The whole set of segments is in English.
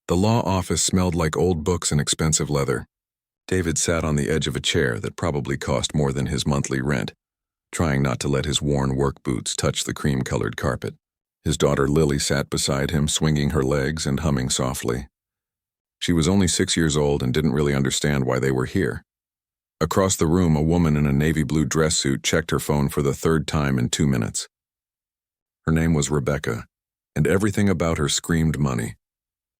The law office smelled like old books and expensive leather. David sat on the edge of a chair that probably cost more than his monthly rent, trying not to let his worn work boots touch the cream-colored carpet. His daughter Lily sat beside him, swinging her legs and humming softly. She was only 6 years old and didn't really understand why they were here. Across the room, a woman in a navy blue dress suit checked her phone for the third time in 2 minutes. Her name was Rebecca, and everything about her screamed money.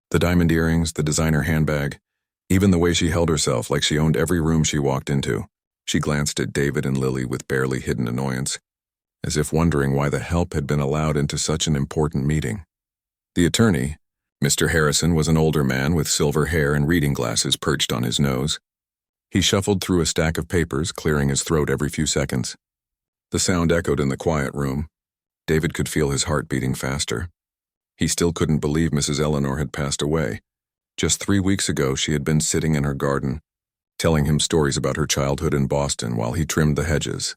The diamond earrings, the designer handbag, even the way she held herself like she owned every room she walked into. She glanced at David and Lily with barely hidden annoyance, as if wondering why the help had been allowed into such an important meeting. The attorney, Mr. Harrison, was an older man with silver hair and reading glasses perched on his nose. He shuffled through a stack of papers, clearing his throat every few seconds. The sound echoed in the quiet room. David could feel his heart beating faster. He still couldn't believe Mrs. Eleanor had passed away. Just 3 weeks ago, she had been sitting in her garden, telling him stories about her childhood in Boston while he trimmed the hedges.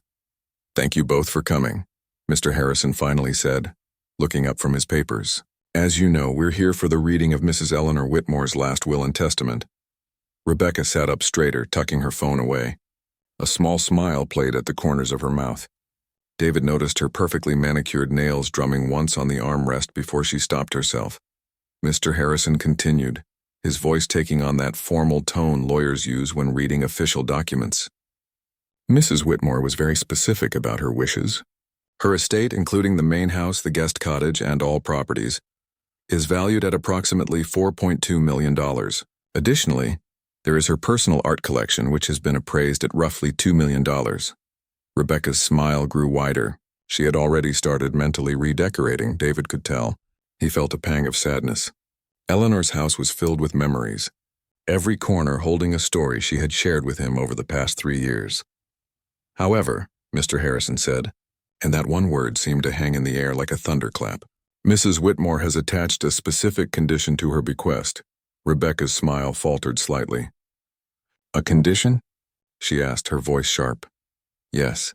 "Thank you both for coming," Mr. Harrison finally said, looking up from his papers. "As you know, we're here for the reading of Mrs. Eleanor Whitmore's last will and testament." Rebecca sat up straighter, tucking her phone away. A small smile played at the corners of her mouth. David noticed her perfectly manicured nails drumming once on the armrest before she stopped herself. Mr. Harrison continued, his voice taking on that formal tone lawyers use when reading official documents. Mrs. Whitmore was very specific about her wishes. Her estate, including the main house, the guest cottage, and all properties, is valued at approximately $4.2 million. Additionally, there is her personal art collection, which has been appraised at roughly $2 million. Rebecca's smile grew wider. She had already started mentally redecorating, David could tell. He felt a pang of sadness. Eleanor's house was filled with memories, every corner holding a story she had shared with him over the past 3 years. However, Mr. Harrison said, and that one word seemed to hang in the air like a thunderclap, Mrs. Whitmore has attached a specific condition to her bequest. Rebecca's smile faltered slightly. "A condition?" she asked, her voice sharp. "Yes.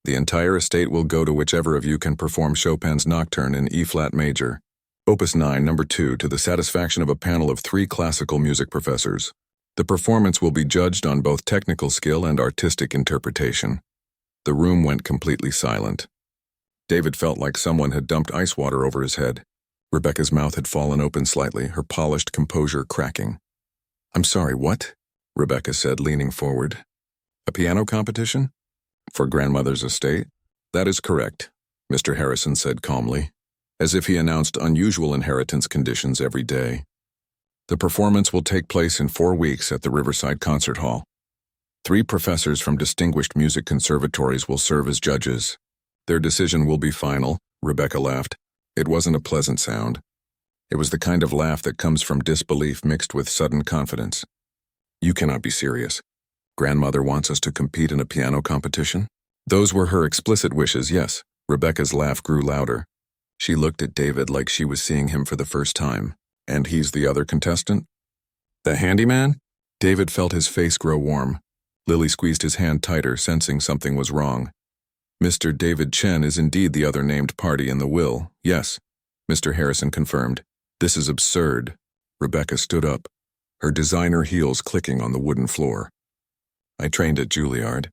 The entire estate will go to whichever of you can perform Chopin's Nocturne in E-flat major, Opus 9, No. 2, to the satisfaction of a panel of 3 classical music professors. The performance will be judged on both technical skill and artistic interpretation." The room went completely silent. David felt like someone had dumped ice water over his head. Rebecca's mouth had fallen open slightly, her polished composure cracking. "I'm sorry, what?" Rebecca said, leaning forward. "A piano competition? For grandmother's estate?" "That is correct," Mr. Harrison said calmly, as if he announced unusual inheritance conditions every day. "The performance will take place in 4 weeks at the Riverside Concert Hall. 3 professors from distinguished music conservatories will serve as judges. Their decision will be final." Rebecca laughed. It wasn't a pleasant sound. It was the kind of laugh that comes from disbelief mixed with sudden confidence. "You cannot be serious. Grandmother wants us to compete in a piano competition?" "Those were her explicit wishes, yes." Rebecca's laugh grew louder. She looked at David like she was seeing him for the first time. "And he's the other contestant?" "The handyman?" David felt his face grow warm. Lily squeezed his hand tighter, sensing something was wrong. "Mr. David Chen is indeed the other named party in the will, yes," Mr. Harrison confirmed. "This is absurd." Rebecca stood up, her designer heels clicking on the wooden floor. "I trained at Juilliard.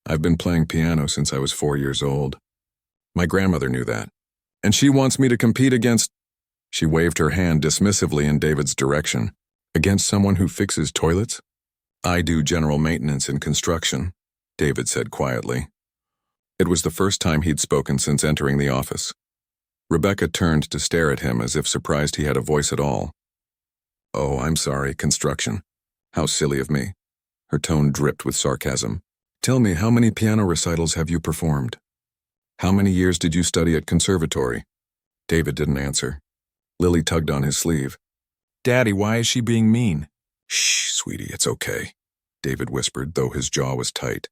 I've been playing piano since I was 4 years old. My grandmother knew that. And she wants me to compete against—" She waved her hand dismissively in David's direction. "Against someone who fixes toilets?" "I do general maintenance in construction," David said quietly. It was the first time he'd spoken since entering the office. Rebecca turned to stare at him as if surprised he had a voice at all. "Oh, I'm sorry, construction. How silly of me." Her tone dripped with sarcasm. "Tell me, how many piano recitals have you performed? How many years did you study at conservatory?" David didn't answer. Lily tugged on his sleeve. "Daddy, why is she being mean?" "Shh, sweetie, it's okay," David whispered, though his jaw was tight.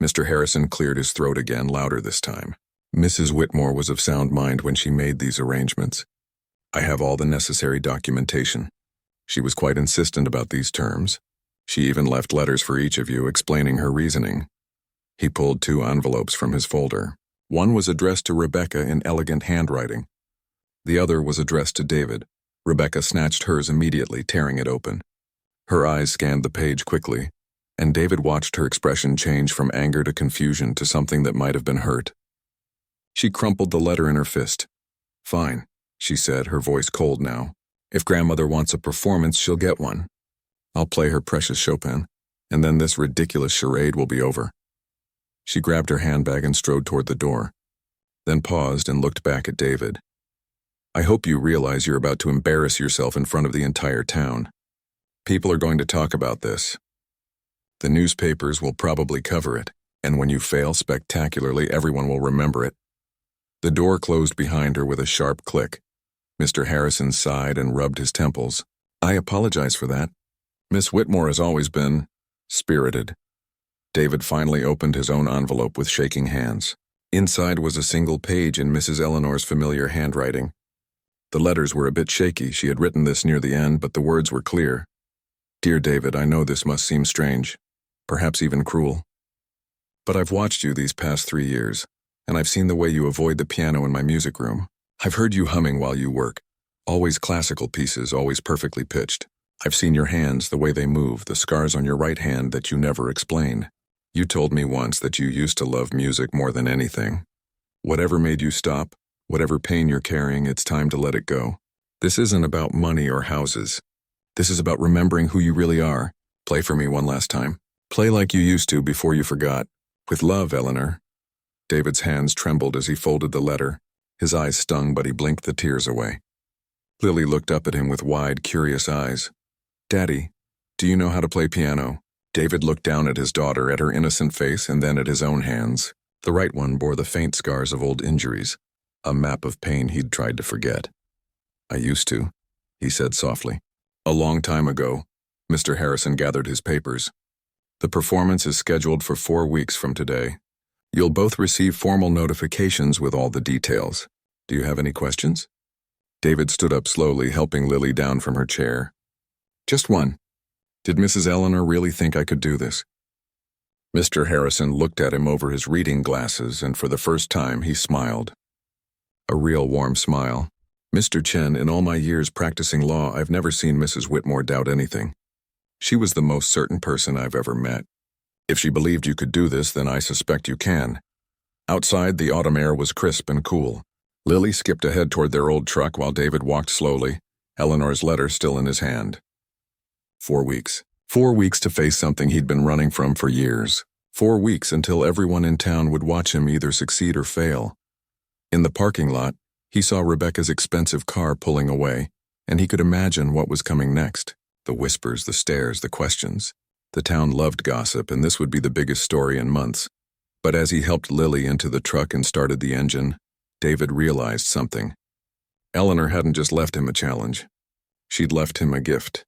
Mr. Harrison cleared his throat again, louder this time. "Mrs. Whitmore was of sound mind when she made these arrangements. I have all the necessary documentation. She was quite insistent about these terms. She even left letters for each of you explaining her reasoning." He pulled 2 envelopes from his folder. One was addressed to Rebecca in elegant handwriting. The other was addressed to David. Rebecca snatched hers immediately, tearing it open. Her eyes scanned the page quickly, and David watched her expression change from anger to confusion to something that might have been hurt. She crumpled the letter in her fist. "Fine," she said, her voice cold now. "If grandmother wants a performance, she'll get one. I'll play her precious Chopin, and then this ridiculous charade will be over." She grabbed her handbag and strode toward the door, then paused and looked back at David. "I hope you realize you're about to embarrass yourself in front of the entire town. People are going to talk about this. The newspapers will probably cover it, and when you fail spectacularly, everyone will remember it." The door closed behind her with a sharp click. Mr. Harrison sighed and rubbed his temples. "I apologize for that. Miss Whitmore has always been spirited." David finally opened his own envelope with shaking hands. Inside was a single page in Mrs. Eleanor's familiar handwriting. The letters were a bit shaky. She had written this near the end, but the words were clear. "Dear David, I know this must seem strange, perhaps even cruel. But I've watched you these past 3 years, and I've seen the way you avoid the piano in my music room. I've heard you humming while you work. Always classical pieces, always perfectly pitched. I've seen your hands, the way they move, the scars on your right hand that you never explain. You told me once that you used to love music more than anything. Whatever made you stop, whatever pain you're carrying, it's time to let it go. This isn't about money or houses. This is about remembering who you really are. Play for me one last time. Play like you used to before you forgot. With love, Eleanor." David's hands trembled as he folded the letter. His eyes stung, but he blinked the tears away. Lily looked up at him with wide, curious eyes. "Daddy, do you know how to play piano?" David looked down at his daughter, at her innocent face, and then at his own hands. The right one bore the faint scars of old injuries, a map of pain he'd tried to forget. "I used to," he said softly. "A long time ago." Mr. Harrison gathered his papers. "The performance is scheduled for 4 weeks from today. You'll both receive formal notifications with all the details. Do you have any questions?" David stood up slowly, helping Lily down from her chair. "Just one. Did Mrs. Eleanor really think I could do this?" Mr. Harrison looked at him over his reading glasses, and for the first time he smiled. A real warm smile. "Mr. Chen, in all my years practicing law, I've never seen Mrs. Whitmore doubt anything. She was the most certain person I've ever met. If she believed you could do this, then I suspect you can." Outside, the autumn air was crisp and cool. Lily skipped ahead toward their old truck while David walked slowly, Eleanor's letter still in his hand. 4 weeks. 4 weeks to face something he'd been running from for years. 4 weeks until everyone in town would watch him either succeed or fail. In the parking lot, he saw Rebecca's expensive car pulling away, and he could imagine what was coming next. The whispers, the stares, the questions. The town loved gossip, and this would be the biggest story in months. But as he helped Lily into the truck and started the engine, David realized something. Eleanor hadn't just left him a challenge. She'd left him a gift.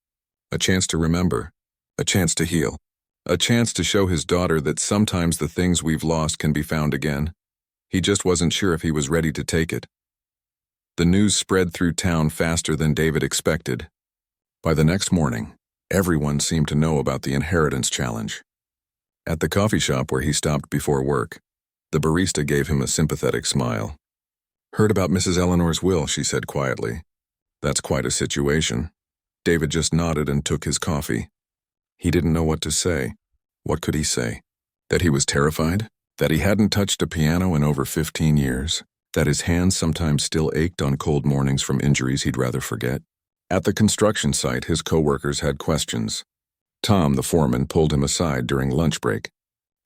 A chance to remember. A chance to heal. A chance to show his daughter that sometimes the things we've lost can be found again. He just wasn't sure if he was ready to take it. The news spread through town faster than David expected. By the next morning, everyone seemed to know about the inheritance challenge. At the coffee shop where he stopped before work, the barista gave him a sympathetic smile. "Heard about Mrs. Eleanor's will," she said quietly. "That's quite a situation." David just nodded and took his coffee. He didn't know what to say. What could he say? That he was terrified? That he hadn't touched a piano in over 15 years? That his hands sometimes still ached on cold mornings from injuries he'd rather forget? At the construction site, his coworkers had questions. Tom, the foreman, pulled him aside during lunch break.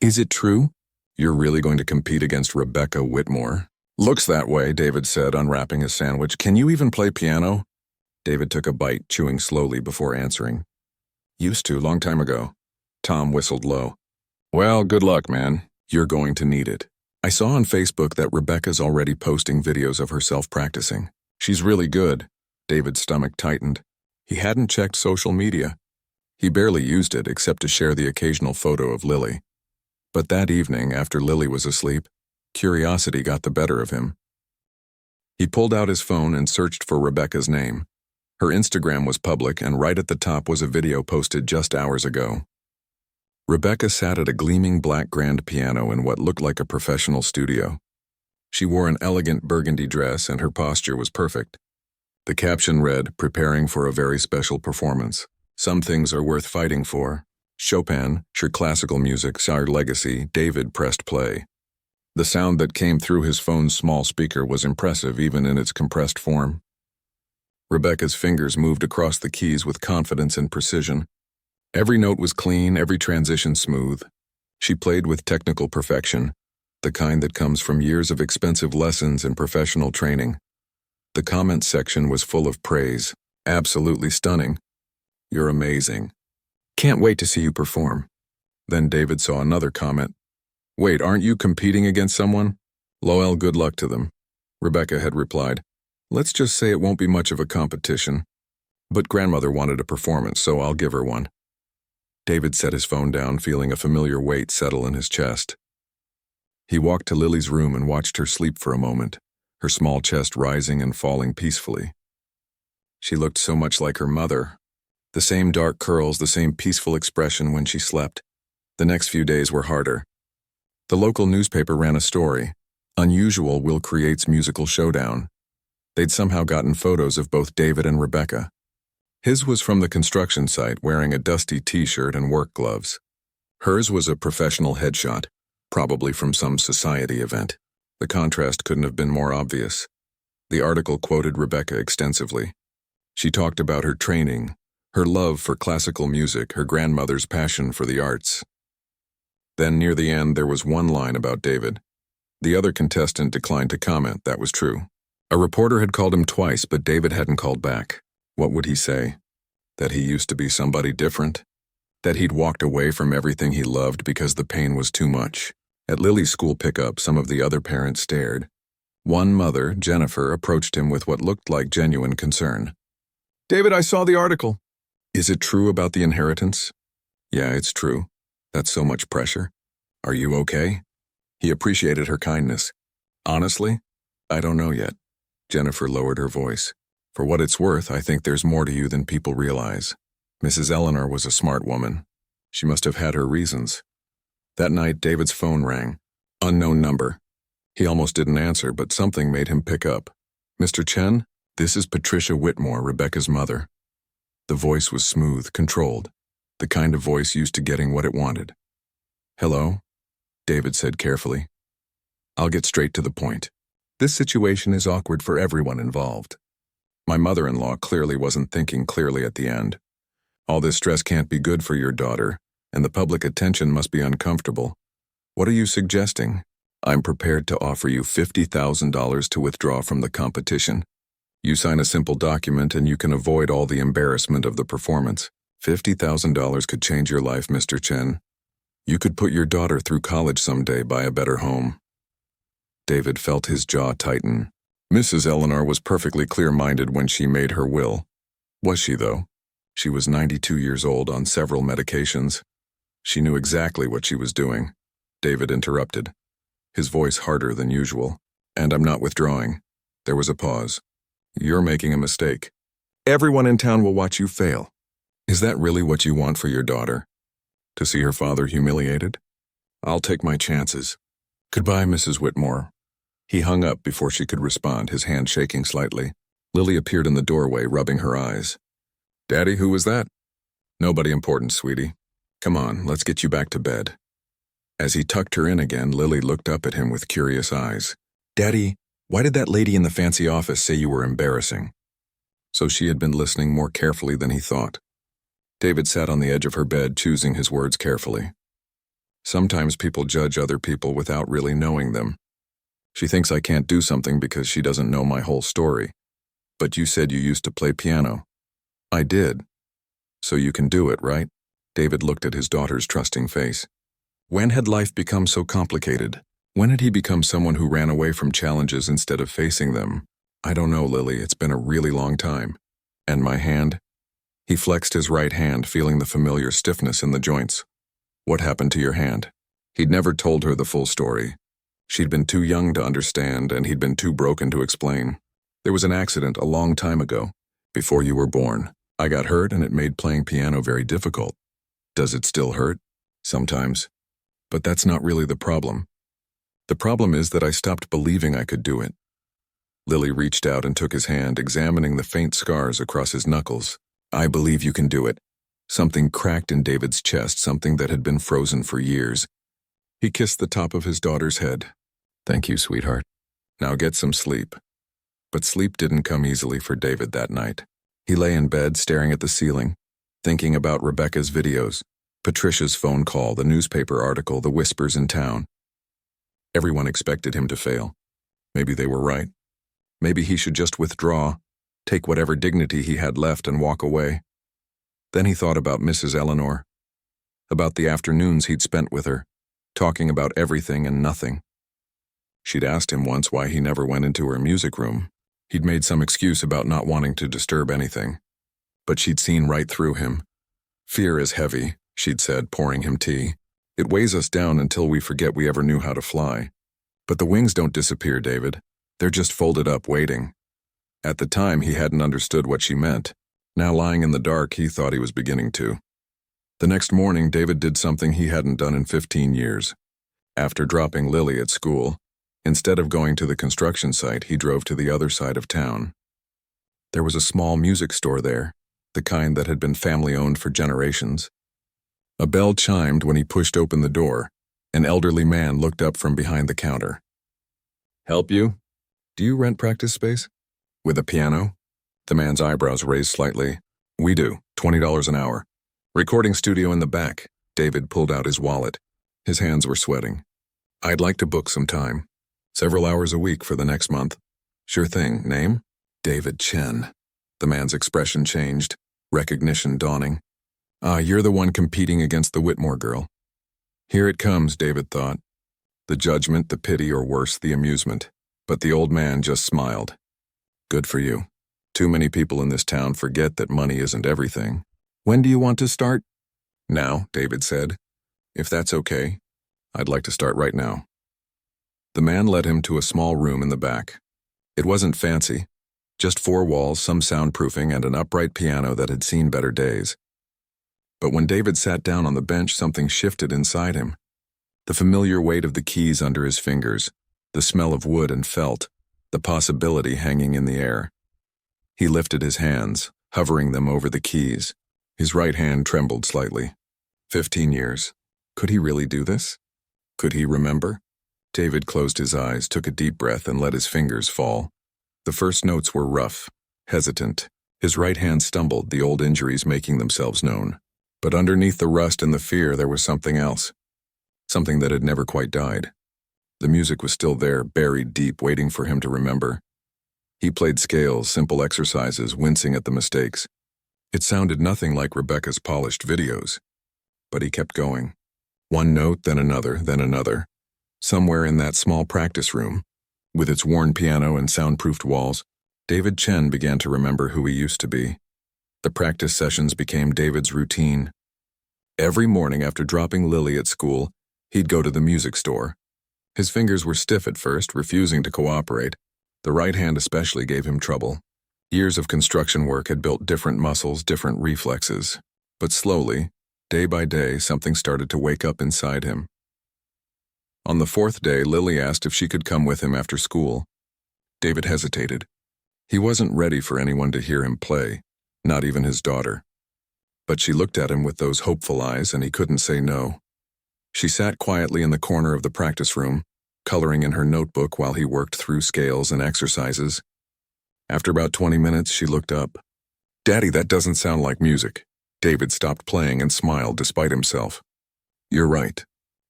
"Is it true? You're really going to compete against Rebecca Whitmore?" "Looks that way," David said, unwrapping his sandwich. "Can you even play piano?" David took a bite, chewing slowly before answering. "Used to, long time ago." Tom whistled low. "Well, good luck, man. You're going to need it. I saw on Facebook that Rebecca's already posting videos of herself practicing. She's really good." David's stomach tightened. He hadn't checked social media. He barely used it except to share the occasional photo of Lily. But that evening, after Lily was asleep, curiosity got the better of him. He pulled out his phone and searched for Rebecca's name. Her Instagram was public, and right at the top was a video posted just hours ago. Rebecca sat at a gleaming black grand piano in what looked like a professional studio. She wore an elegant burgundy dress, and her posture was perfect. The caption read, "Preparing for a very special performance. Some things are worth fighting for. Chopin, your classical music, our legacy." David pressed play. The sound that came through his phone's small speaker was impressive even in its compressed form. Rebecca's fingers moved across the keys with confidence and precision. Every note was clean, every transition smooth. She played with technical perfection, the kind that comes from years of expensive lessons and professional training. The comments section was full of praise. "Absolutely stunning. You're amazing. Can't wait to see you perform." Then David saw another comment. "Wait, aren't you competing against someone?" "Lol, good luck to them." Rebecca had replied, "Let's just say it won't be much of a competition. But grandmother wanted a performance, so I'll give her one." David set his phone down, feeling a familiar weight settle in his chest. He walked to Lily's room and watched her sleep for a moment, her small chest rising and falling peacefully. She looked so much like her mother. The same dark curls, the same peaceful expression when she slept. The next few days were harder. The local newspaper ran a story, "Unusual Will Creates Musical Showdown." They'd somehow gotten photos of both David and Rebecca. His was from the construction site, wearing a dusty t-shirt and work gloves. Hers was a professional headshot, probably from some society event. The contrast couldn't have been more obvious. The article quoted Rebecca extensively. She talked about her training, her love for classical music, her grandmother's passion for the arts. Then near the end there was one line about David. The other contestant declined to comment, that was true. A reporter had called him twice, but David hadn't called back. What would he say? That he used to be somebody different? That he'd walked away from everything he loved because the pain was too much? At Lily's school pickup, some of the other parents stared. One mother, Jennifer, approached him with what looked like genuine concern. "David, I saw the article." "Is it true about the inheritance?" "Yeah, it's true. That's so much pressure. Are you okay?" He appreciated her kindness. "Honestly, I don't know yet." Jennifer lowered her voice. "For what it's worth, I think there's more to you than people realize." Mrs. Eleanor was a smart woman. She must have had her reasons. That night, David's phone rang. Unknown number. He almost didn't answer, but something made him pick up. "Mr. Chen, this is Patricia Whitmore, Rebecca's mother." The voice was smooth, controlled, the kind of voice used to getting what it wanted. "Hello?" David said carefully. "I'll get straight to the point. This situation is awkward for everyone involved. My mother-in-law clearly wasn't thinking clearly at the end. All this stress can't be good for your daughter, and the public attention must be uncomfortable. What are you suggesting?" "I'm prepared to offer you $50,000 to withdraw from the competition. You sign a simple document and you can avoid all the embarrassment of the performance. $50,000 could change your life, Mr. Chen. You could put your daughter through college someday, buy a better home." David felt his jaw tighten. Mrs. Eleanor was perfectly clear-minded when she made her will. Was she, though? She was 92 years old on several medications. She knew exactly what she was doing. David interrupted, his voice harder than usual. "And I'm not withdrawing." There was a pause. "You're making a mistake. Everyone in town will watch you fail." "Is that really what you want for your daughter? To see her father humiliated?" "I'll take my chances. Goodbye, Mrs. Whitmore." He hung up before she could respond, his hand shaking slightly. Lily appeared in the doorway, rubbing her eyes. "Daddy, who was that?" "Nobody important, sweetie. Come on, let's get you back to bed." As he tucked her in again, Lily looked up at him with curious eyes. "Daddy, why did that lady in the fancy office say you were embarrassing?" So she had been listening more carefully than he thought. David sat on the edge of her bed, choosing his words carefully. "Sometimes people judge other people without really knowing them. She thinks I can't do something because she doesn't know my whole story. But you said you used to play piano." "I did. So you can do it, right?" David looked at his daughter's trusting face. When had life become so complicated? When had he become someone who ran away from challenges instead of facing them? "I don't know, Lily. It's been a really long time." "And my hand?" He flexed his right hand, feeling the familiar stiffness in the joints. "What happened to your hand?" He'd never told her the full story. She'd been too young to understand, and he'd been too broken to explain. "There was an accident a long time ago, before you were born. I got hurt and it made playing piano very difficult." "Does it still hurt?" "Sometimes. But that's not really the problem. The problem is that I stopped believing I could do it." Lily reached out and took his hand, examining the faint scars across his knuckles. I believe you can do it. Something cracked in David's chest, something that had been frozen for years. He kissed the top of his daughter's head. Thank you, sweetheart. Now get some sleep. But sleep didn't come easily for David that night. He lay in bed, staring at the ceiling, thinking about Rebecca's videos, Patricia's phone call, the newspaper article, the whispers in town. Everyone expected him to fail. Maybe they were right. Maybe he should just withdraw, take whatever dignity he had left and walk away. Then he thought about Mrs. Eleanor, about the afternoons he'd spent with her, talking about everything and nothing. She'd asked him once why he never went into her music room. He'd made some excuse about not wanting to disturb anything. But she'd seen right through him. Fear is heavy, she'd said, pouring him tea. It weighs us down until we forget we ever knew how to fly. But the wings don't disappear, David. They're just folded up, waiting. At the time, he hadn't understood what she meant. Now, lying in the dark, he thought he was beginning to. The next morning, David did something he hadn't done in 15 years. After dropping Lily at school, instead of going to the construction site, he drove to the other side of town. There was a small music store there, the kind that had been family-owned for generations. A bell chimed when he pushed open the door. An elderly man looked up from behind the counter. Help you? Do you rent practice space? With a piano? The man's eyebrows raised slightly. We do, $20 an hour. Recording studio in the back. David pulled out his wallet. His hands were sweating. I'd like to book some time. Several hours a week for the next month. Sure thing. Name? David Chen. The man's expression changed, recognition dawning. You're the one competing against the Whitmore girl. Here it comes, David thought. The judgment, the pity, or worse, the amusement. But the old man just smiled. Good for you. Too many people in this town forget that money isn't everything. When do you want to start? Now, David said. If that's okay, I'd like to start right now. The man led him to a small room in the back. It wasn't fancy. Just 4 walls, some soundproofing, and an upright piano that had seen better days. But when David sat down on the bench, something shifted inside him. The familiar weight of the keys under his fingers, the smell of wood and felt, the possibility hanging in the air. He lifted his hands, hovering them over the keys. His right hand trembled slightly. 15 years. Could he really do this? Could he remember? David closed his eyes, took a deep breath, and let his fingers fall. The first notes were rough, hesitant. His right hand stumbled, the old injuries making themselves known. But underneath the rust and the fear, there was something else. Something that had never quite died. The music was still there, buried deep, waiting for him to remember. He played scales, simple exercises, wincing at the mistakes. It sounded nothing like Rebecca's polished videos. But he kept going. One note, then another, then another. Somewhere in that small practice room, with its worn piano and soundproofed walls, David Chen began to remember who he used to be. The practice sessions became David's routine. Every morning after dropping Lily at school, he'd go to the music store. His fingers were stiff at first, refusing to cooperate. The right hand especially gave him trouble. Years of construction work had built different muscles, different reflexes. But slowly, day by day, something started to wake up inside him. On the 4th day, Lily asked if she could come with him after school. David hesitated. He wasn't ready for anyone to hear him play, not even his daughter. But she looked at him with those hopeful eyes, and he couldn't say no. She sat quietly in the corner of the practice room, coloring in her notebook while he worked through scales and exercises. After about 20 minutes, she looked up. Daddy, that doesn't sound like music. David stopped playing and smiled despite himself. You're right.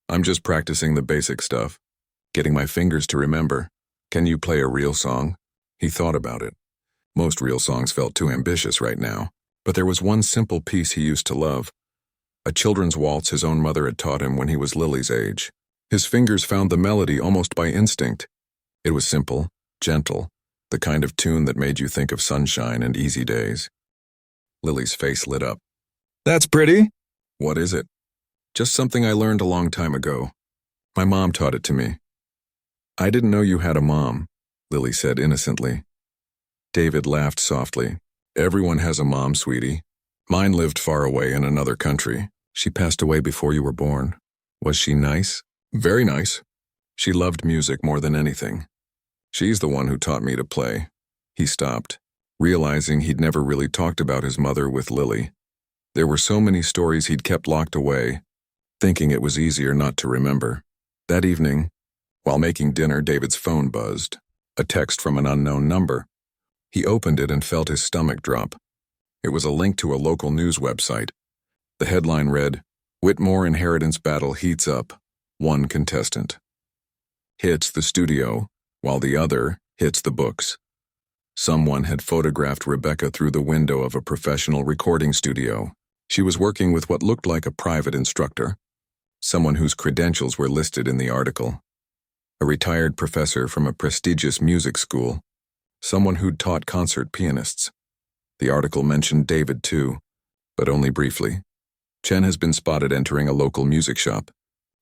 I'm just practicing the basic stuff, getting my fingers to remember. Can you play a real song? He thought about it. Most real songs felt too ambitious right now, but there was one simple piece he used to love. A children's waltz his own mother had taught him when he was Lily's age. His fingers found the melody almost by instinct. It was simple, gentle, the kind of tune that made you think of sunshine and easy days. Lily's face lit up. That's pretty. What is it? Just something I learned a long time ago. My mom taught it to me. I didn't know you had a mom, Lily said innocently. David laughed softly. Everyone has a mom, sweetie. Mine lived far away in another country. She passed away before you were born. Was she nice? Very nice. She loved music more than anything. She's the one who taught me to play. He stopped, realizing he'd never really talked about his mother with Lily. There were so many stories he'd kept locked away, thinking it was easier not to remember. That evening, while making dinner, David's phone buzzed. A text from an unknown number. He opened it and felt his stomach drop. It was a link to a local news website. The headline read, "Whitmore inheritance battle heats up. One contestant hits the studio, while the other hits the books." Someone had photographed Rebecca through the window of a professional recording studio. She was working with what looked like a private instructor, someone whose credentials were listed in the article. A retired professor from a prestigious music school, someone who'd taught concert pianists. The article mentioned David too, but only briefly. Chen has been spotted entering a local music shop,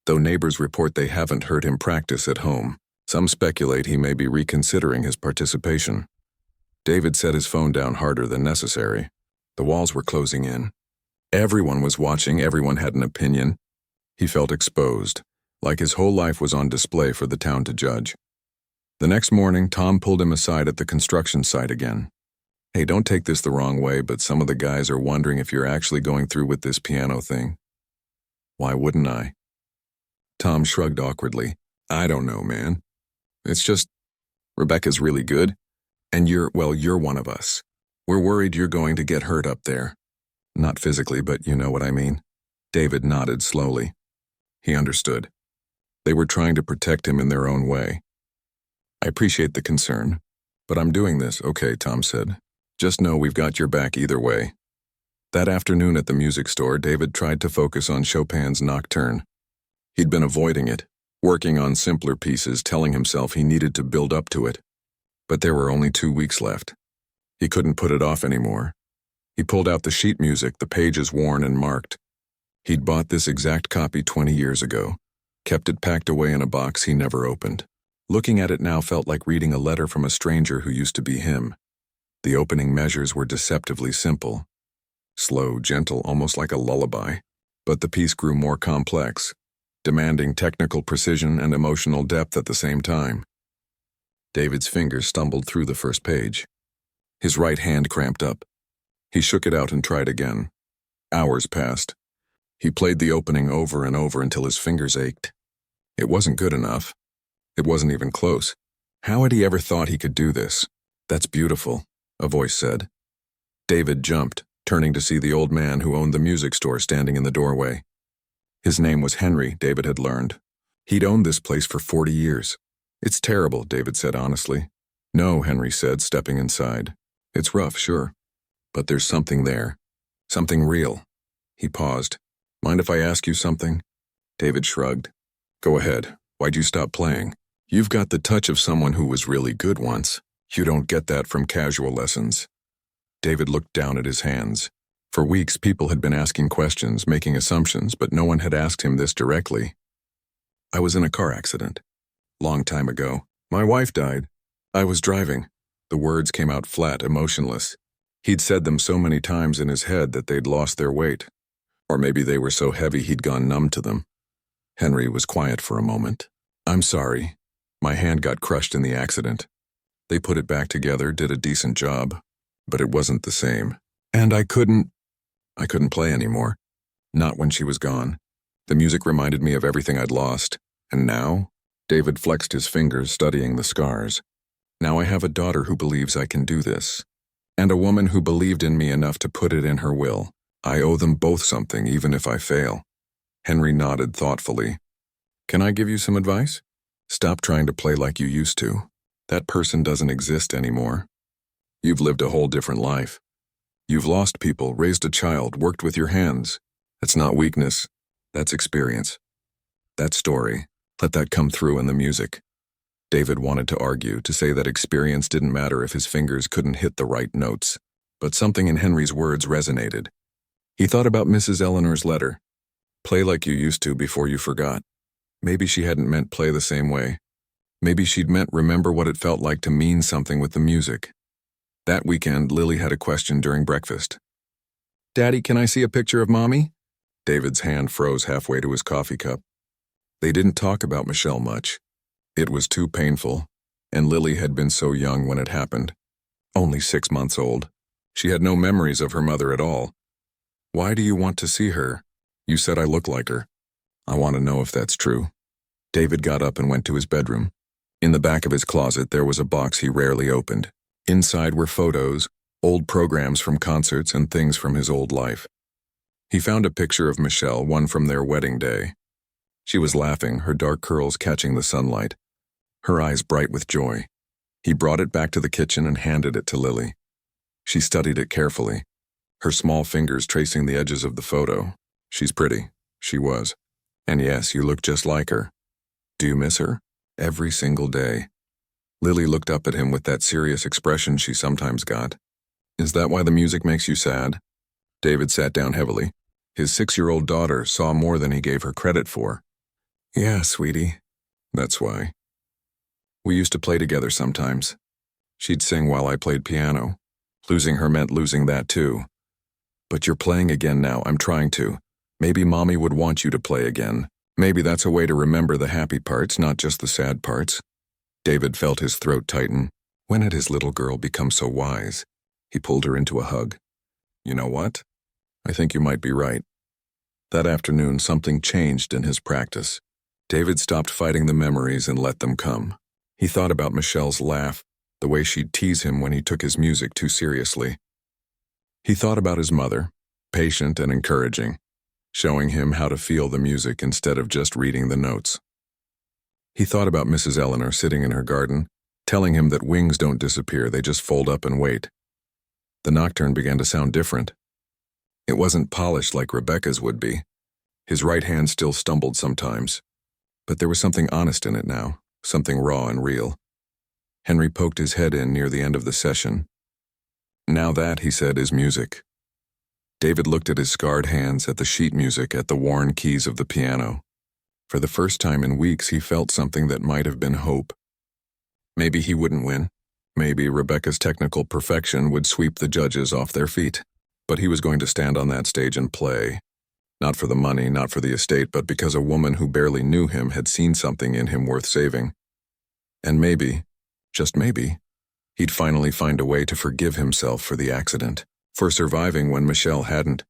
though neighbors report they haven't heard him practice at home. Some speculate he may be reconsidering his participation. David set his phone down harder than necessary. The walls were closing in. Everyone was watching, everyone had an opinion. He felt exposed, like his whole life was on display for the town to judge. The next morning, Tom pulled him aside at the construction site again. "Hey, don't take this the wrong way, but some of the guys are wondering if you're actually going through with this piano thing." "Why wouldn't I?" Tom shrugged awkwardly. "I don't know, man. It's just, Rebecca's really good, and you're one of us. We're worried you're going to get hurt up there. Not physically, but you know what I mean." David nodded slowly. He understood. They were trying to protect him in their own way. "I appreciate the concern, but I'm doing this, okay," Tom said. "Just know we've got your back either way." That afternoon at the music store, David tried to focus on Chopin's Nocturne. He'd been avoiding it, working on simpler pieces, telling himself he needed to build up to it. But there were only 2 weeks left. He couldn't put it off anymore. He pulled out the sheet music, the pages worn and marked. He'd bought this exact copy 20 years ago, kept it packed away in a box he never opened. Looking at it now felt like reading a letter from a stranger who used to be him. The opening measures were deceptively simple. Slow, gentle, almost like a lullaby. But the piece grew more complex, demanding technical precision and emotional depth at the same time. David's fingers stumbled through the first page. His right hand cramped up. He shook it out and tried again. Hours passed. He played the opening over and over until his fingers ached. It wasn't good enough. It wasn't even close. How had he ever thought he could do this? "That's beautiful," a voice said. David jumped, turning to see the old man who owned the music store standing in the doorway. His name was Henry, David had learned. He'd owned this place for 40 years. "It's terrible," David said honestly. "No," Henry said, stepping inside. "It's rough, sure. But there's something there. Something real." He paused. "Mind if I ask you something?" David shrugged. "Go ahead. Why'd you stop playing? You've got the touch of someone who was really good once. You don't get that from casual lessons." David looked down at his hands. For weeks, people had been asking questions, making assumptions, but no one had asked him this directly. "I was in a car accident. Long time ago. My wife died. I was driving." The words came out flat, emotionless. He'd said them so many times in his head that they'd lost their weight. Or maybe they were so heavy he'd gone numb to them. Henry was quiet for a moment. "I'm sorry. My hand got crushed in the accident. They put it back together, did a decent job, but it wasn't the same. And I couldn't play anymore. Not when she was gone. The music reminded me of everything I'd lost. And now?" David flexed his fingers, studying the scars. "Now I have a daughter who believes I can do this. And a woman who believed in me enough to put it in her will. I owe them both something, even if I fail." Henry nodded thoughtfully. "Can I give you some advice? Stop trying to play like you used to. That person doesn't exist anymore. You've lived a whole different life. You've lost people, raised a child, worked with your hands. That's not weakness. That's experience. That story, let that come through in the music." David wanted to argue, to say that experience didn't matter if his fingers couldn't hit the right notes. But something in Henry's words resonated. He thought about Mrs. Eleanor's letter. Play like you used to before you forgot. Maybe she hadn't meant play the same way. Maybe she'd meant remember what it felt like to mean something with the music. That weekend, Lily had a question during breakfast. "Daddy, can I see a picture of Mommy?" David's hand froze halfway to his coffee cup. They didn't talk about Michelle much. It was too painful. And Lily had been so young when it happened. Only 6 months old. She had no memories of her mother at all. Why do you want to see her? You said I look like her. I want to know if that's true. David got up and went to his bedroom. In the back of his closet, there was a box he rarely opened. Inside were photos, old programs from concerts, and things from his old life. He found a picture of Michelle, one from their wedding day. She was laughing, her dark curls catching the sunlight, her eyes bright with joy. He brought it back to the kitchen and handed it to Lily. She studied it carefully, her small fingers tracing the edges of the photo. She's pretty. She was. And yes, you look just like her. Do you miss her? Every single day. Lily looked up at him with that serious expression she sometimes got. Is that why the music makes you sad? David sat down heavily. His 6-year-old daughter saw more than he gave her credit for. Yeah, sweetie. That's why. We used to play together sometimes. She'd sing while I played piano. Losing her meant losing that too. But you're playing again now. I'm trying to. Maybe Mommy would want you to play again. Maybe that's a way to remember the happy parts, not just the sad parts. David felt his throat tighten. When had his little girl become so wise? He pulled her into a hug. You know what? I think you might be right. That afternoon, something changed in his practice. David stopped fighting the memories and let them come. He thought about Michelle's laugh, the way she'd tease him when he took his music too seriously. He thought about his mother, patient and encouraging, showing him how to feel the music instead of just reading the notes. He thought about Mrs. Eleanor sitting in her garden, telling him that wings don't disappear, they just fold up and wait. The nocturne began to sound different. It wasn't polished like Rebecca's would be. His right hand still stumbled sometimes. But there was something honest in it now, something raw and real. Henry poked his head in near the end of the session. Now that, he said, is music. David looked at his scarred hands, at the sheet music, at the worn keys of the piano. For the first time in weeks, he felt something that might have been hope. Maybe he wouldn't win. Maybe Rebecca's technical perfection would sweep the judges off their feet. But he was going to stand on that stage and play. Not for the money, not for the estate, but because a woman who barely knew him had seen something in him worth saving. And maybe, just maybe, he'd finally find a way to forgive himself for the accident, for surviving when Michelle hadn't,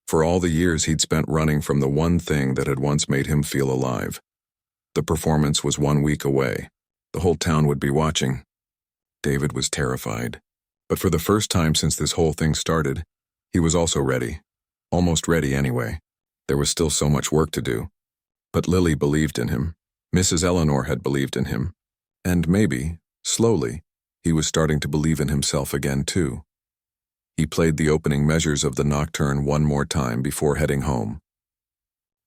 for all the years he'd spent running from the one thing that had once made him feel alive. The performance was 1 week away. The whole town would be watching. David was terrified. But for the first time since this whole thing started, he was also ready. Almost ready anyway. There was still so much work to do. But Lily believed in him. Mrs. Eleanor had believed in him. And maybe, slowly, he was starting to believe in himself again too. He played the opening measures of the nocturne one more time before heading home.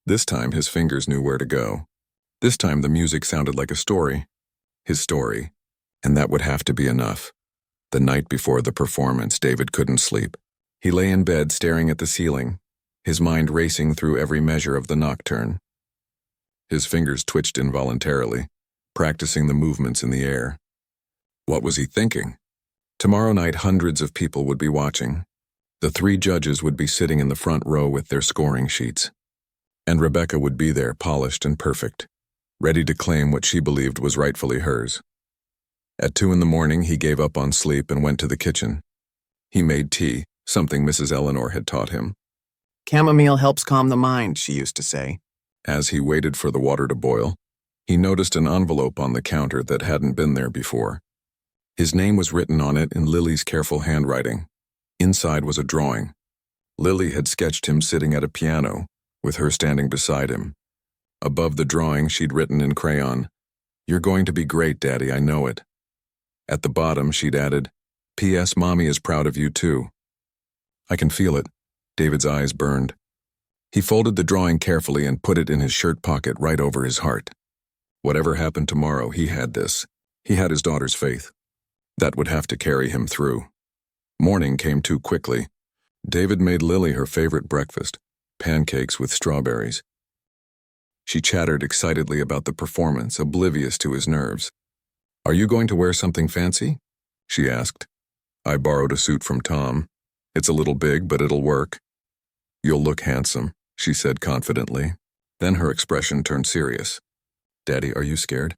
This time his fingers knew where to go. This time the music sounded like a story. His story. And that would have to be enough. The night before the performance, David couldn't sleep. He lay in bed staring at the ceiling, his mind racing through every measure of the nocturne. His fingers twitched involuntarily, practicing the movements in the air. What was he thinking? Tomorrow night, hundreds of people would be watching. The 3 judges would be sitting in the front row with their scoring sheets. And Rebecca would be there, polished and perfect, ready to claim what she believed was rightfully hers. At 2 a.m, he gave up on sleep and went to the kitchen. He made tea, something Mrs. Eleanor had taught him. Chamomile helps calm the mind, she used to say. As he waited for the water to boil, he noticed an envelope on the counter that hadn't been there before. His name was written on it in Lily's careful handwriting. Inside was a drawing. Lily had sketched him sitting at a piano, with her standing beside him. Above the drawing, she'd written in crayon, "You're going to be great, Daddy, I know it." At the bottom, she'd added, "P.S. Mommy is proud of you, too." I can feel it. David's eyes burned. He folded the drawing carefully and put it in his shirt pocket right over his heart. Whatever happened tomorrow, he had this. He had his daughter's faith. That would have to carry him through. Morning came too quickly. David made Lily her favorite breakfast, pancakes with strawberries. She chattered excitedly about the performance, oblivious to his nerves. "Are you going to wear something fancy?" she asked. "I borrowed a suit from Tom. It's a little big, but it'll work." "You'll look handsome," she said confidently. Then her expression turned serious. "Daddy, are you scared?"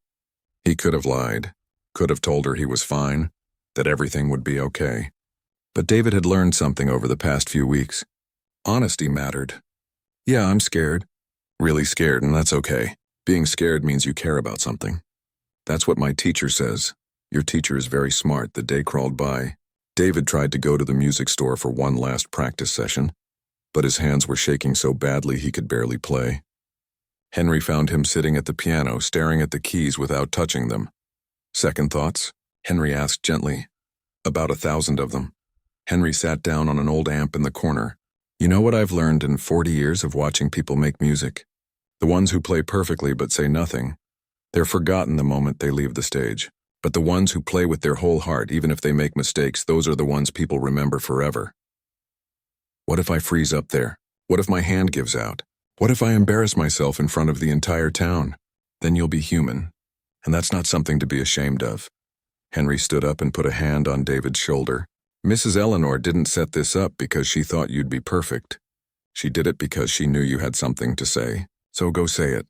He could have lied. Could have told her he was fine, that everything would be okay. But David had learned something over the past few weeks. Honesty mattered. Yeah, I'm scared. Really scared, and that's okay. Being scared means you care about something. That's what my teacher says. Your teacher is very smart. The day crawled by. David tried to go to the music store for one last practice session, but his hands were shaking so badly he could barely play. Henry found him sitting at the piano, staring at the keys without touching them. Second thoughts? Henry asked gently. About 1,000 of them. Henry sat down on an old amp in the corner. You know what I've learned in 40 years of watching people make music? The ones who play perfectly but say nothing, they're forgotten the moment they leave the stage. But the ones who play with their whole heart, even if they make mistakes, those are the ones people remember forever. What if I freeze up there? What if my hand gives out? What if I embarrass myself in front of the entire town? Then you'll be human. And that's not something to be ashamed of. Henry stood up and put a hand on David's shoulder. Mrs. Eleanor didn't set this up because she thought you'd be perfect. She did it because she knew you had something to say. So go say it.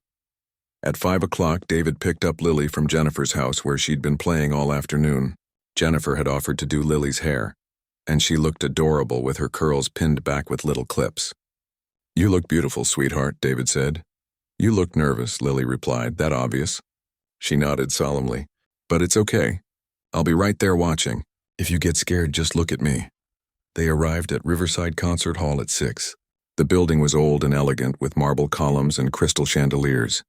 At 5 o'clock, David picked up Lily from Jennifer's house where she'd been playing all afternoon. Jennifer had offered to do Lily's hair, and she looked adorable with her curls pinned back with little clips. You look beautiful, sweetheart, David said. You look nervous, Lily replied. That obvious? She nodded solemnly. But it's okay. I'll be right there watching. If you get scared, just look at me. They arrived at Riverside Concert Hall at 6. The building was old and elegant with marble columns and crystal chandeliers.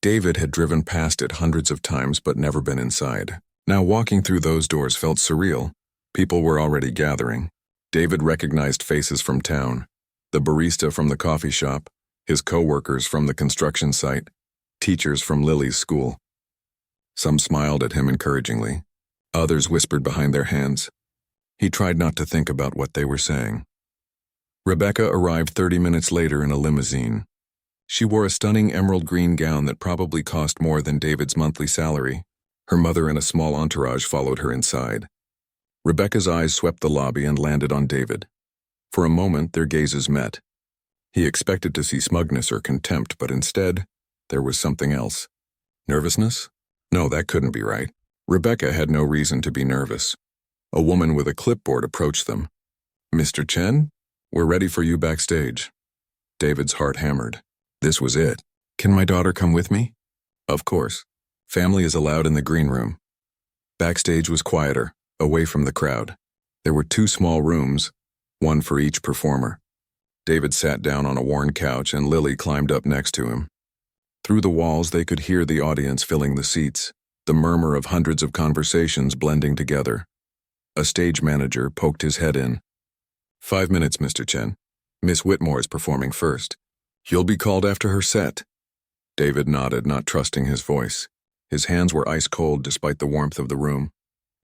David had driven past it hundreds of times but never been inside. Now walking through those doors felt surreal. People were already gathering. David recognized faces from town. The barista from the coffee shop, his co-workers from the construction site, teachers from Lily's school. Some smiled at him encouragingly. Others whispered behind their hands. He tried not to think about what they were saying. Rebecca arrived 30 minutes later in a limousine. She wore a stunning emerald green gown that probably cost more than David's monthly salary. Her mother and a small entourage followed her inside. Rebecca's eyes swept the lobby and landed on David. For a moment, their gazes met. He expected to see smugness or contempt, but instead, there was something else. Nervousness? No, that couldn't be right. Rebecca had no reason to be nervous. A woman with a clipboard approached them. Mr. Chen, we're ready for you backstage. David's heart hammered. This was it. Can my daughter come with me? Of course. Family is allowed in the green room. Backstage was quieter, away from the crowd. There were 2 small rooms, one for each performer. David sat down on a worn couch and Lily climbed up next to him. Through the walls they could hear the audience filling the seats, the murmur of hundreds of conversations blending together. A stage manager poked his head in. 5 minutes, Mr. Chen. Miss Whitmore is performing first. You'll be called after her set. David nodded, not trusting his voice. His hands were ice cold despite the warmth of the room.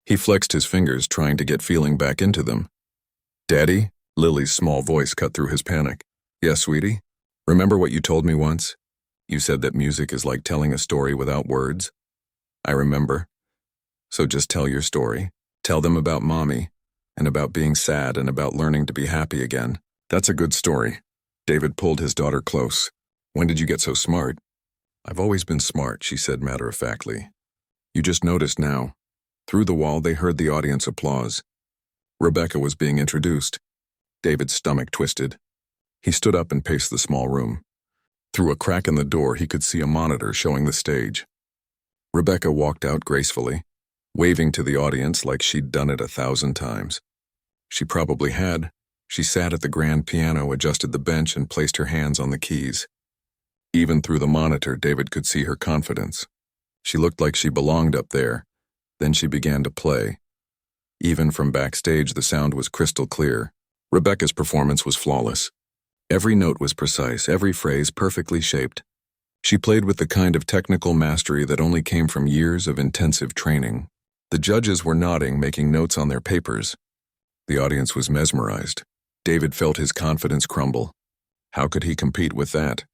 He flexed his fingers, trying to get feeling back into them. Daddy? Lily's small voice cut through his panic. Yes, sweetie? Remember what you told me once? You said that music is like telling a story without words. I remember. So just tell your story. Tell them about Mommy, and about being sad and about learning to be happy again. That's a good story. David pulled his daughter close. When did you get so smart? I've always been smart, she said matter-of-factly. You just noticed now. Through the wall, they heard the audience applause. Rebecca was being introduced. David's stomach twisted. He stood up and paced the small room. Through a crack in the door, he could see a monitor showing the stage. Rebecca walked out gracefully, waving to the audience like she'd done it 1,000 times. She probably had. She sat at the grand piano, adjusted the bench, and placed her hands on the keys. Even through the monitor, David could see her confidence. She looked like she belonged up there. Then she began to play. Even from backstage, the sound was crystal clear. Rebecca's performance was flawless. Every note was precise, every phrase perfectly shaped. She played with the kind of technical mastery that only came from years of intensive training. The judges were nodding, making notes on their papers. The audience was mesmerized. David felt his confidence crumble. How could he compete with that?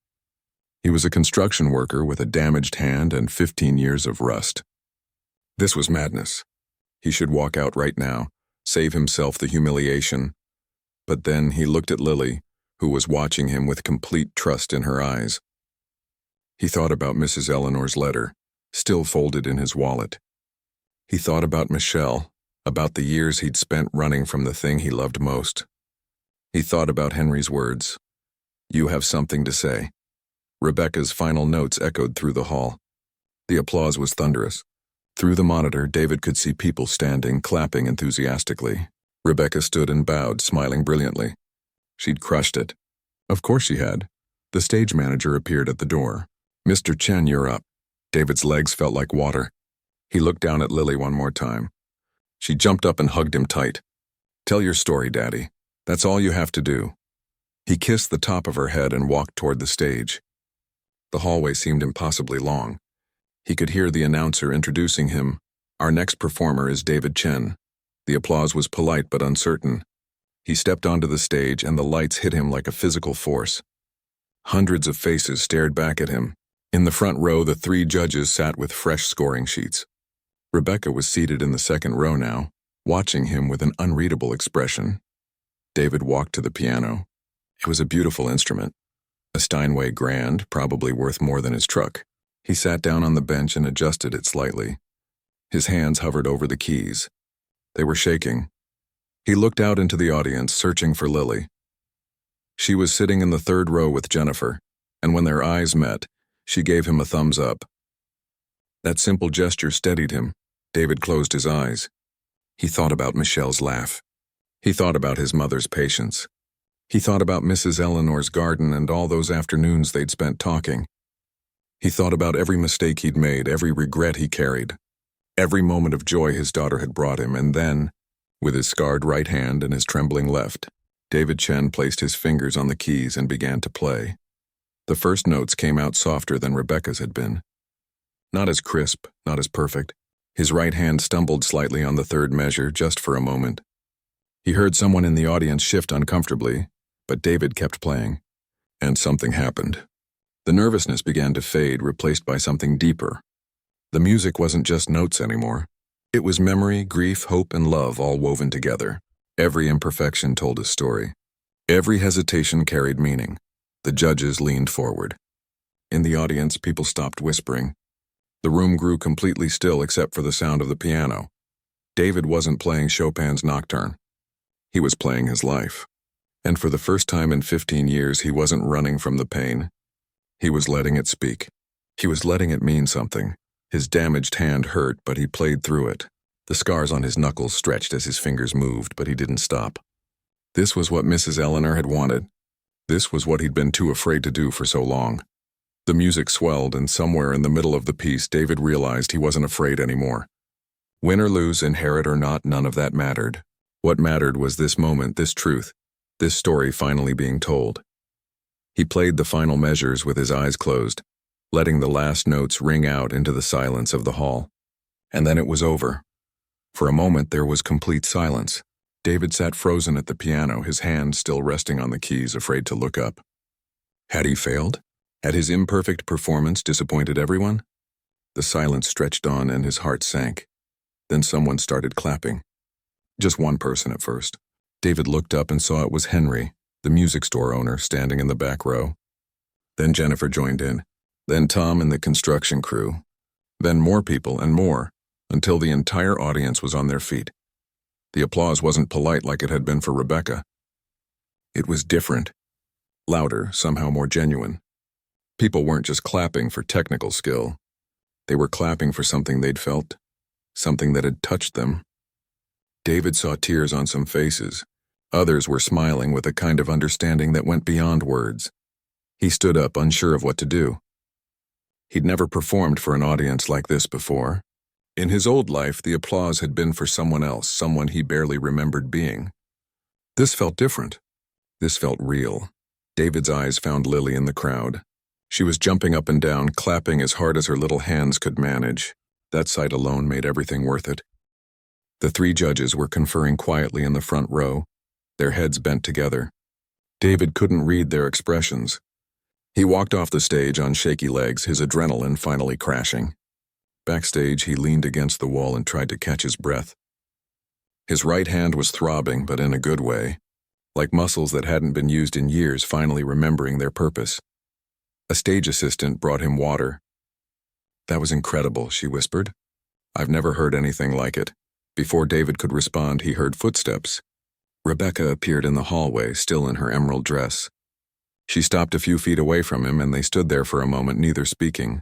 He was a construction worker with a damaged hand and 15 years of rust. This was madness. He should walk out right now, save himself the humiliation. But then he looked at Lily, who was watching him with complete trust in her eyes. He thought about Mrs. Eleanor's letter, still folded in his wallet. He thought about Michelle, about the years he'd spent running from the thing he loved most. He thought about Henry's words. "You have something to say." Rebecca's final notes echoed through the hall. The applause was thunderous. Through the monitor, David could see people standing, clapping enthusiastically. Rebecca stood and bowed, smiling brilliantly. She'd crushed it. Of course she had. The stage manager appeared at the door. "Mr. Chen, you're up." David's legs felt like water. He looked down at Lily one more time. She jumped up and hugged him tight. "Tell your story, Daddy. That's all you have to do." He kissed the top of her head and walked toward the stage. The hallway seemed impossibly long. He could hear the announcer introducing him. "Our next performer is David Chen." The applause was polite but uncertain. He stepped onto the stage and the lights hit him like a physical force. Hundreds of faces stared back at him. In the front row, the 3 judges sat with fresh scoring sheets. Rebecca was seated in the second row now, watching him with an unreadable expression. David walked to the piano. It was a beautiful instrument. A Steinway grand, probably worth more than his truck. He sat down on the bench and adjusted it slightly. His hands hovered over the keys. They were shaking. He looked out into the audience, searching for Lily. She was sitting in the third row with Jennifer, and when their eyes met, she gave him a thumbs up. That simple gesture steadied him. David closed his eyes. He thought about Michelle's laugh. He thought about his mother's patience. He thought about Mrs. Eleanor's garden and all those afternoons they'd spent talking. He thought about every mistake he'd made, every regret he carried, every moment of joy his daughter had brought him, and then, with his scarred right hand and his trembling left, David Chen placed his fingers on the keys and began to play. The first notes came out softer than Rebecca's had been. Not as crisp, not as perfect. His right hand stumbled slightly on the third measure, just for a moment. He heard someone in the audience shift uncomfortably, but David kept playing. And something happened. The nervousness began to fade, replaced by something deeper. The music wasn't just notes anymore. It was memory, grief, hope, and love all woven together. Every imperfection told a story. Every hesitation carried meaning. The judges leaned forward. In the audience, people stopped whispering. The room grew completely still except for the sound of the piano. David wasn't playing Chopin's Nocturne. He was playing his life. And for the first time in 15 years, he wasn't running from the pain. He was letting it speak. He was letting it mean something. His damaged hand hurt, but he played through it. The scars on his knuckles stretched as his fingers moved, but he didn't stop. This was what Mrs. Eleanor had wanted. This was what he'd been too afraid to do for so long. The music swelled, and somewhere in the middle of the piece, David realized he wasn't afraid anymore. Win or lose, inherit or not, none of that mattered. What mattered was this moment, this truth, this story finally being told. He played the final measures with his eyes closed, letting the last notes ring out into the silence of the hall. And then it was over. For a moment, there was complete silence. David sat frozen at the piano, his hand still resting on the keys, afraid to look up. Had he failed? Had his imperfect performance disappointed everyone? The silence stretched on and his heart sank. Then someone started clapping. Just one person at first. David looked up and saw it was Henry, the music store owner, standing in the back row. Then Jennifer joined in. Then Tom and the construction crew. Then more people and more, until the entire audience was on their feet. The applause wasn't polite like it had been for Rebecca. It was different. Louder, somehow more genuine. People weren't just clapping for technical skill. They were clapping for something they'd felt, something that had touched them. David saw tears on some faces. Others were smiling with a kind of understanding that went beyond words. He stood up, unsure of what to do. He'd never performed for an audience like this before. In his old life, the applause had been for someone else, someone he barely remembered being. This felt different. This felt real. David's eyes found Lily in the crowd. She was jumping up and down, clapping as hard as her little hands could manage. That sight alone made everything worth it. The 3 judges were conferring quietly in the front row, their heads bent together. David couldn't read their expressions. He walked off the stage on shaky legs, his adrenaline finally crashing. Backstage, he leaned against the wall and tried to catch his breath. His right hand was throbbing, but in a good way, like muscles that hadn't been used in years finally remembering their purpose. A stage assistant brought him water. "That was incredible," she whispered. I've never heard anything like it. Before David could respond, he heard footsteps. Rebecca appeared in the hallway, still in her emerald dress. She stopped a few feet away from him, and they stood there for a moment, neither speaking.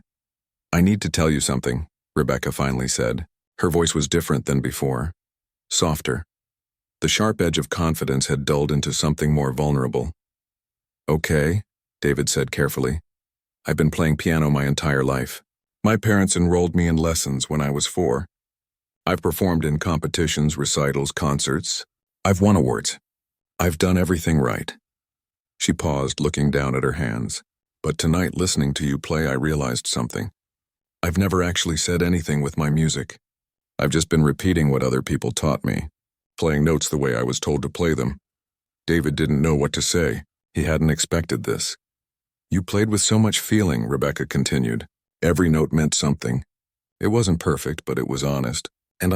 "I need to tell you something," Rebecca finally said. Her voice was different than before, softer. The sharp edge of confidence had dulled into something more vulnerable. "Okay," David said carefully. "I've been playing piano my entire life. My parents enrolled me in lessons when I was 4. I've performed in competitions, recitals, concerts. I've won awards. I've done everything right." She paused, looking down at her hands. "But tonight, listening to you play, I realized something. I've never actually said anything with my music. I've just been repeating what other people taught me, playing notes the way I was told to play them." David didn't know what to say. He hadn't expected this. "You played with so much feeling," Rebecca continued. "Every note meant something. It wasn't perfect, but it was honest. And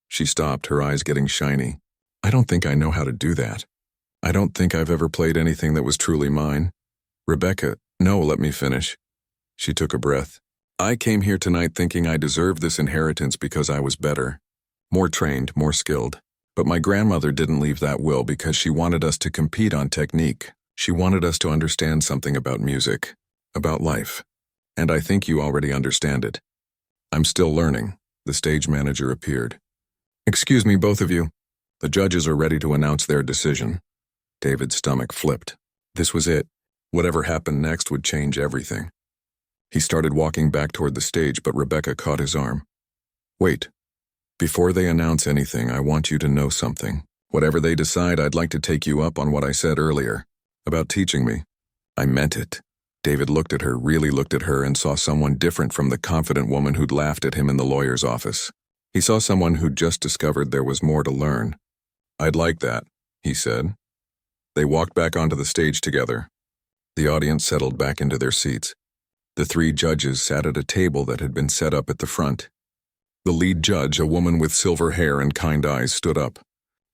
She stopped, her eyes getting shiny. "I don't think I know how to do that. I don't think I've ever played anything that was truly mine." "Rebecca, no, let me finish." She took a breath. "I came here tonight thinking I deserved this inheritance because I was better, more trained, more skilled. But my grandmother didn't leave that will because she wanted us to compete on technique. She wanted us to understand something about music, about life. And I think you already understand it." "I'm still learning." The stage manager appeared. "Excuse me, both of you. The judges are ready to announce their decision." David's stomach flipped. This was it. Whatever happened next would change everything. He started walking back toward the stage, but Rebecca caught his arm. "Wait. Before they announce anything, I want you to know something. Whatever they decide, I'd like to take you up on what I said earlier, about teaching me." "I meant it." David looked at her, really looked at her, and saw someone different from the confident woman who'd laughed at him in the lawyer's office. He saw someone who'd just discovered there was more to learn. "I'd like that," he said. They walked back onto the stage together. The audience settled back into their seats. The 3 judges sat at a table that had been set up at the front. The lead judge, a woman with silver hair and kind eyes, stood up.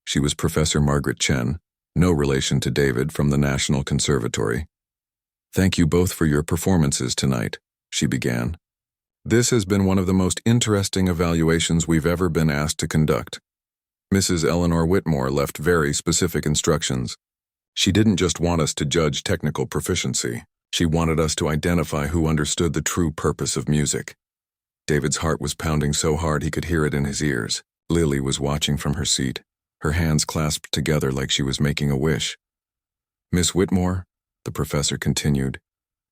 She was Professor Margaret Chen, no relation to David, from the National Conservatory. "Thank you both for your performances tonight," she began. "This has been one of the most interesting evaluations we've ever been asked to conduct. Mrs. Eleanor Whitmore left very specific instructions. She didn't just want us to judge technical proficiency. She wanted us to identify who understood the true purpose of music." David's heart was pounding so hard he could hear it in his ears. Lily was watching from her seat, her hands clasped together like she was making a wish. "Miss Whitmore," the professor continued,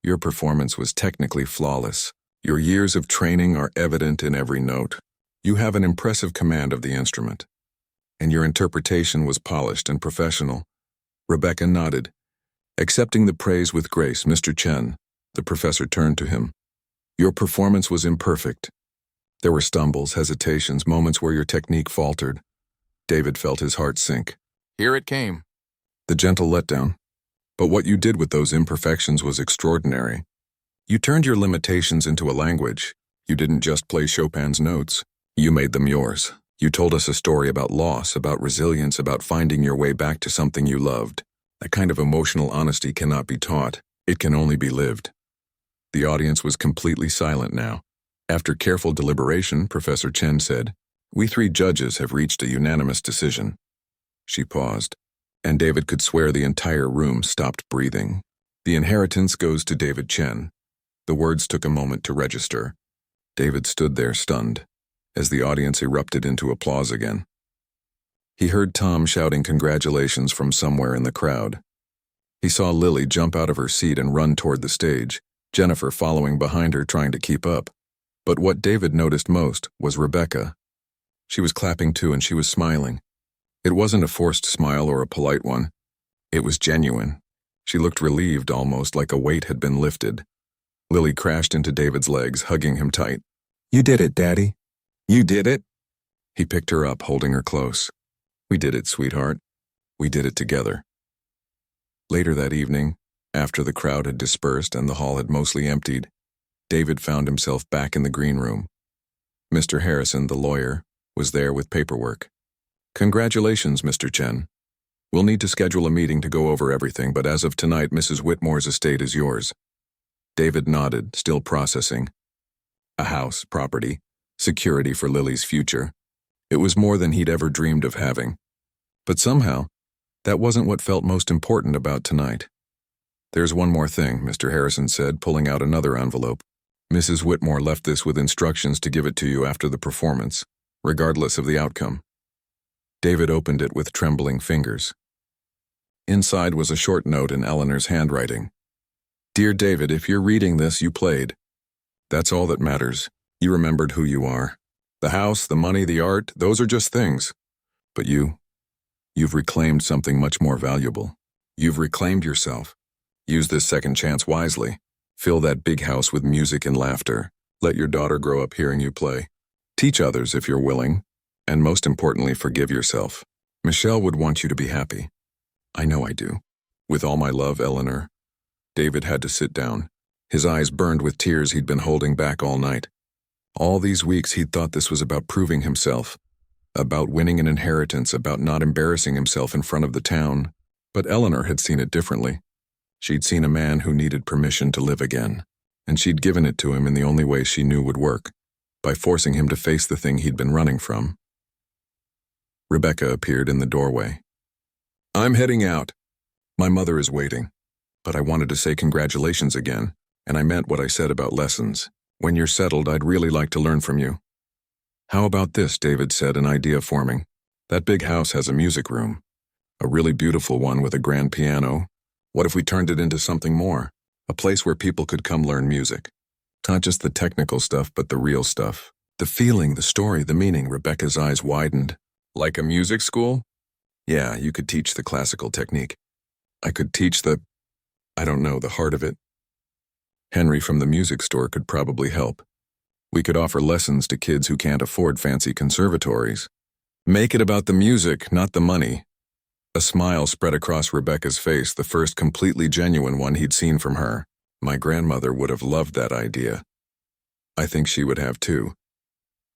"your performance was technically flawless. Your years of training are evident in every note. You have an impressive command of the instrument. And your interpretation was polished and professional." Rebecca nodded. Accepting the praise with grace, "Mr. Chen," the professor turned to him. "Your performance was imperfect. There were stumbles, hesitations, moments where your technique faltered." David felt his heart sink. Here it came. The gentle letdown. "But what you did with those imperfections was extraordinary. You turned your limitations into a language. You didn't just play Chopin's notes. You made them yours. You told us a story about loss, about resilience, about finding your way back to something you loved. That kind of emotional honesty cannot be taught. It can only be lived." The audience was completely silent now. After careful deliberation, Professor Chen said, "We 3 judges have reached a unanimous decision." She paused, and David could swear the entire room stopped breathing. "The inheritance goes to David Chen." The words took a moment to register. David stood there stunned, as the audience erupted into applause again. He heard Tom shouting congratulations from somewhere in the crowd. He saw Lily jump out of her seat and run toward the stage, Jennifer following behind her trying to keep up. But what David noticed most was Rebecca. She was clapping too, and she was smiling. It wasn't a forced smile or a polite one. It was genuine. She looked relieved, almost like a weight had been lifted. Lily crashed into David's legs, hugging him tight. "You did it, Daddy. You did it." He picked her up, holding her close. "We did it, sweetheart. We did it together." Later that evening, after the crowd had dispersed and the hall had mostly emptied, David found himself back in the green room. Mr. Harrison, the lawyer, was there with paperwork. "Congratulations, Mr. Chen. We'll need to schedule a meeting to go over everything, but as of tonight, Mrs. Whitmore's estate is yours." David nodded, still processing. A house, property, security for Lily's future. It was more than he'd ever dreamed of having. But somehow, that wasn't what felt most important about tonight. "There's one more thing," Mr. Harrison said, pulling out another envelope. "Mrs. Whitmore left this with instructions to give it to you after the performance, regardless of the outcome." David opened it with trembling fingers. Inside was a short note in Eleanor's handwriting. "Dear David, if you're reading this, you played. That's all that matters. You remembered who you are. The house, the money, the art, those are just things. But you've reclaimed something much more valuable. You've reclaimed yourself. Use this second chance wisely. Fill that big house with music and laughter. Let your daughter grow up hearing you play. Teach others if you're willing. And most importantly, forgive yourself. Michelle would want you to be happy. I know I do. With all my love, Eleanor." David had to sit down. His eyes burned with tears he'd been holding back all night. All these weeks he'd thought this was about proving himself, about winning an inheritance, about not embarrassing himself in front of the town. But Eleanor had seen it differently. She'd seen a man who needed permission to live again, and she'd given it to him in the only way she knew would work, by forcing him to face the thing he'd been running from. Rebecca appeared in the doorway. "I'm heading out. My mother is waiting. But I wanted to say congratulations again, and I meant what I said about lessons. When you're settled, I'd really like to learn from you." "How about this?" David said, an idea forming. "That big house has a music room. A really beautiful one with a grand piano. What if we turned it into something more? A place where people could come learn music. Not just the technical stuff, but the real stuff. The feeling, the story, the meaning." Rebecca's eyes widened. "Like a music school?" "Yeah, you could teach the classical technique. I could teach the heart of it. Henry from the music store could probably help. We could offer lessons to kids who can't afford fancy conservatories. Make it about the music, not the money." A smile spread across Rebecca's face, the first completely genuine one he'd seen from her. "My grandmother would have loved that idea. I think she would have too."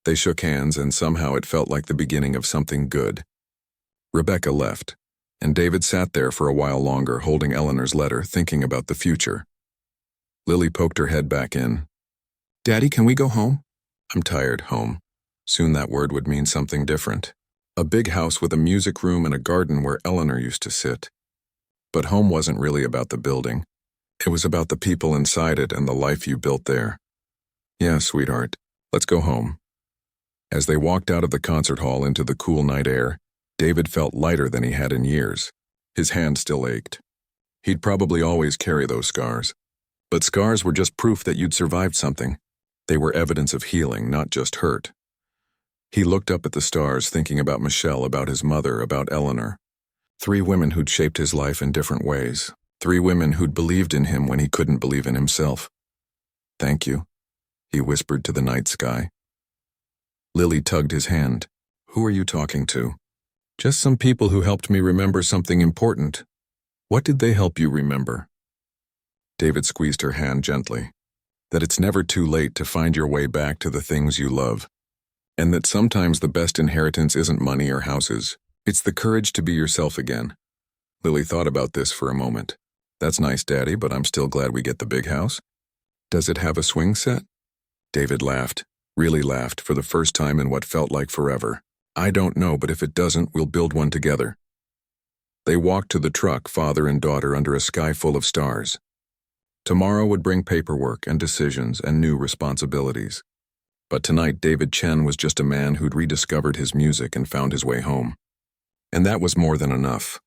They shook hands, and somehow it felt like the beginning of something good. Rebecca left, and David sat there for a while longer, holding Eleanor's letter, thinking about the future. Lily poked her head back in. "Daddy, can we go home?" "I'm tired, home." Soon that word would mean something different. A big house with a music room and a garden where Eleanor used to sit. But home wasn't really about the building. It was about the people inside it and the life you built there. "Yeah, sweetheart, let's go home." As they walked out of the concert hall into the cool night air, David felt lighter than he had in years. His hand still ached. He'd probably always carry those scars. But scars were just proof that you'd survived something. They were evidence of healing, not just hurt. He looked up at the stars, thinking about Michelle, about his mother, about Eleanor. 3 women who'd shaped his life in different ways. 3 women who'd believed in him when he couldn't believe in himself. "Thank you," he whispered to the night sky. Lily tugged his hand. "Who are you talking to?" "Just some people who helped me remember something important." "What did they help you remember?" David squeezed her hand gently. "That it's never too late to find your way back to the things you love. And that sometimes the best inheritance isn't money or houses. It's the courage to be yourself again." Lily thought about this for a moment. "That's nice, Daddy, but I'm still glad we get the big house." "Does it have a swing set?" David laughed, really laughed, for the first time in what felt like forever. "I don't know, but if it doesn't, we'll build one together." They walked to the truck, father and daughter, under a sky full of stars. Tomorrow would bring paperwork and decisions and new responsibilities. But tonight, David Chen was just a man who'd rediscovered his music and found his way home. And that was more than enough.